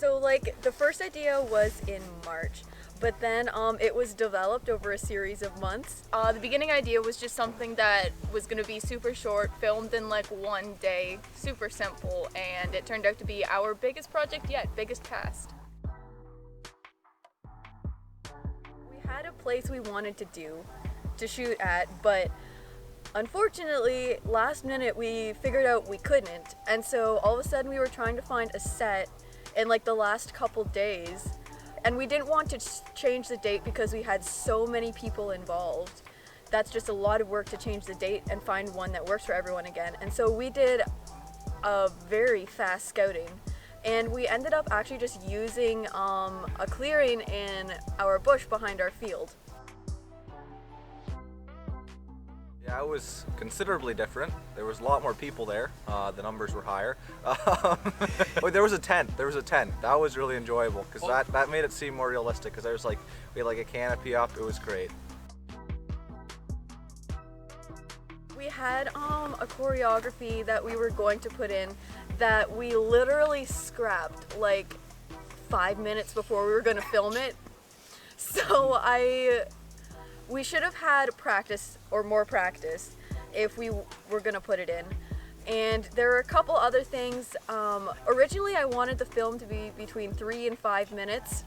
So like the first idea was in March, but then it was developed over a series of months. The beginning idea was just something that was going to be super short, filmed in like one day, super simple, and it turned out to be our biggest project yet, biggest cast. We had a place we wanted to shoot at, but unfortunately last minute we figured out we couldn't, and so all of a sudden we were trying to find a set in like the last couple days, and we didn't want to change the date because we had so many people involved. That's just a lot of work to change the date and find one that works for everyone again. And so we did a very fast scouting, and we ended up actually just using a clearing in our bush behind our field. Yeah, it was considerably different. There was a lot more people there. The numbers were higher. Oh, there was a tent. That was really enjoyable because that made it seem more realistic. Because we had like a canopy up. It was great. We had a choreography that we were going to put in that we literally scrapped like 5 minutes before we were going to film it. So we should have had practice or more practice if we were gonna put it in. And there are a couple other things. Originally I wanted the film to be between 3 and 5 minutes.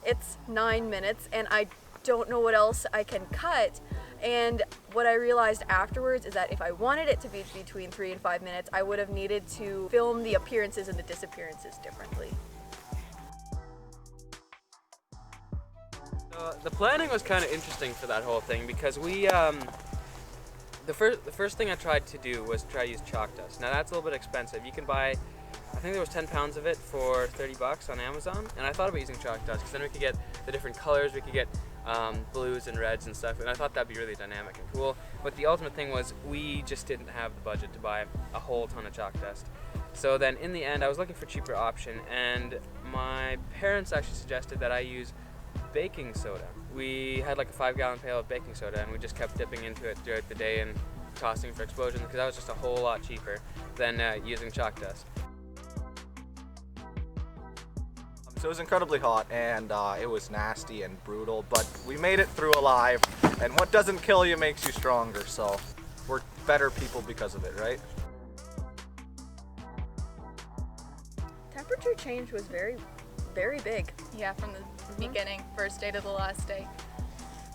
It's 9 minutes, and I don't know what else I can cut. And what I realized afterwards is that if I wanted it to be between 3 and 5 minutes, I would have needed to film the appearances and the disappearances differently. The planning was kind of interesting for that whole thing because we, the first thing I tried to do was try to use chalk dust. Now that's a little bit expensive. You can buy, I think there was 10 pounds of it for 30 bucks on Amazon, and I thought about using chalk dust because then we could get the different colors, we could get blues and reds and stuff, and I thought that'd be really dynamic and cool. But the ultimate thing was we just didn't have the budget to buy a whole ton of chalk dust. So then in the end I was looking for a cheaper option, and my parents actually suggested that I use baking soda. We had like a 5-gallon pail of baking soda, and we just kept dipping into it throughout the day and tossing for explosions because that was just a whole lot cheaper than using chalk dust. So it was incredibly hot, and it was nasty and brutal, but we made it through alive, and what doesn't kill you makes you stronger, so we're better people because of it, right? Temperature change was very, very big. Yeah, from the beginning, first day to the last day.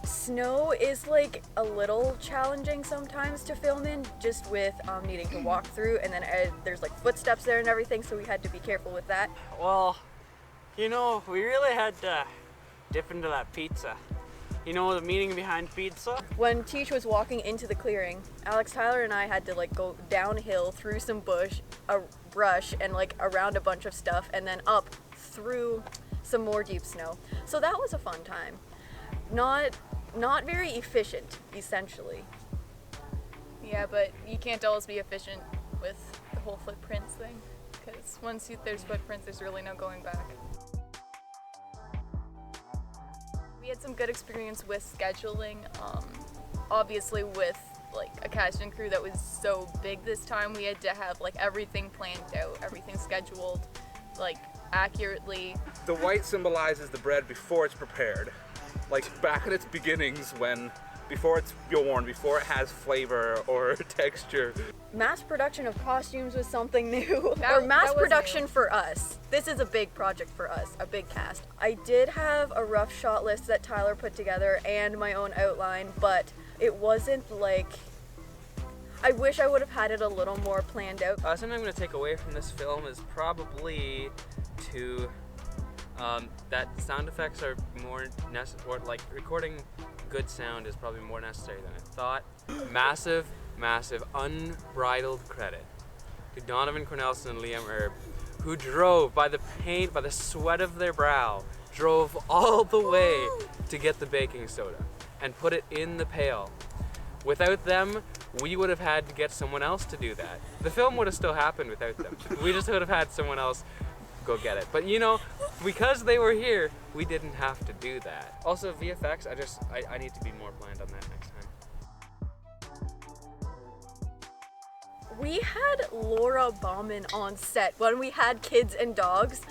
Snow is like a little challenging sometimes to film in, just with needing to walk through, and then there's like footsteps there and everything, so we had to be careful with that. Well, you know, we really had to dip into that pizza. You know the meaning behind pizza? When Teach was walking into the clearing, Alex, Tyler, and I had to like go downhill through some brush and like around a bunch of stuff, and then up through some more deep snow. So that was a fun time. Not very efficient, essentially. Yeah, but you can't always be efficient with the whole footprints thing, because once there's footprints, there's really no going back. We had some good experience with scheduling. Obviously with like a cast and crew that was so big this time, we had to have like everything planned out, everything scheduled like accurately. The white symbolizes the bread before it's prepared. Like back in its beginnings before it's worn, before it has flavor or texture. Mass production of costumes was something new. That mass was production new. for us. This is a big project for us, a big cast. I did have a rough shot list that Tyler put together and my own outline, but it wasn't like, I wish I would have had it a little more planned out. Something I'm going to take away from this film is probably that sound effects are more necessary, like recording good sound is probably more necessary than I thought. Massive, unbridled credit to Donovan Cornelson and Liam Erb, who drove by the sweat of their brow, drove all the way to get the baking soda and put it in the pail. Without them, we would have had to get someone else to do that. The film would have still happened without them. We just would have had someone else go get it. But you know, because they were here, we didn't have to do that. Also, VFX, I need to be more planned on that next time. We had Laura Baumann on set when we had kids and dogs,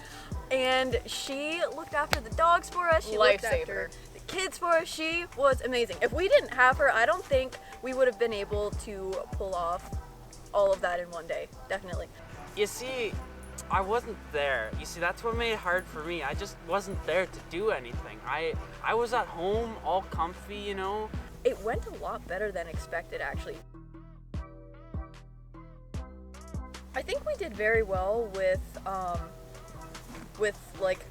and she looked after the dogs for us. She looked after the kids for us. She was amazing. If we didn't have her, I don't think we would have been able to pull off all of that in one day. Definitely. You see, I wasn't there. You see, that's what made it hard for me. I just wasn't there to do anything. I was at home, all comfy, you know. It went a lot better than expected, actually. I think we did very well with like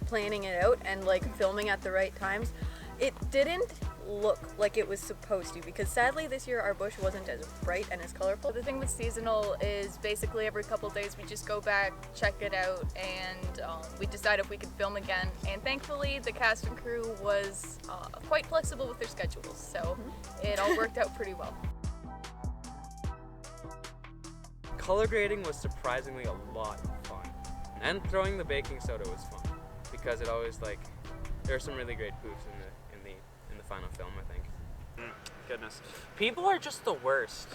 planning it out and like filming at the right times. It didn't look like it was supposed to, because sadly this year our bush wasn't as bright and as colorful. The thing with seasonal is basically every couple days we just go back, check it out, and we decide if we can film again. And thankfully the cast and crew was quite flexible with their schedules, so it all worked out pretty well. Color grading was surprisingly a lot of fun, and throwing the baking soda was fun because it always there were some really great poofs in the final film, I think. Goodness, people are just the worst.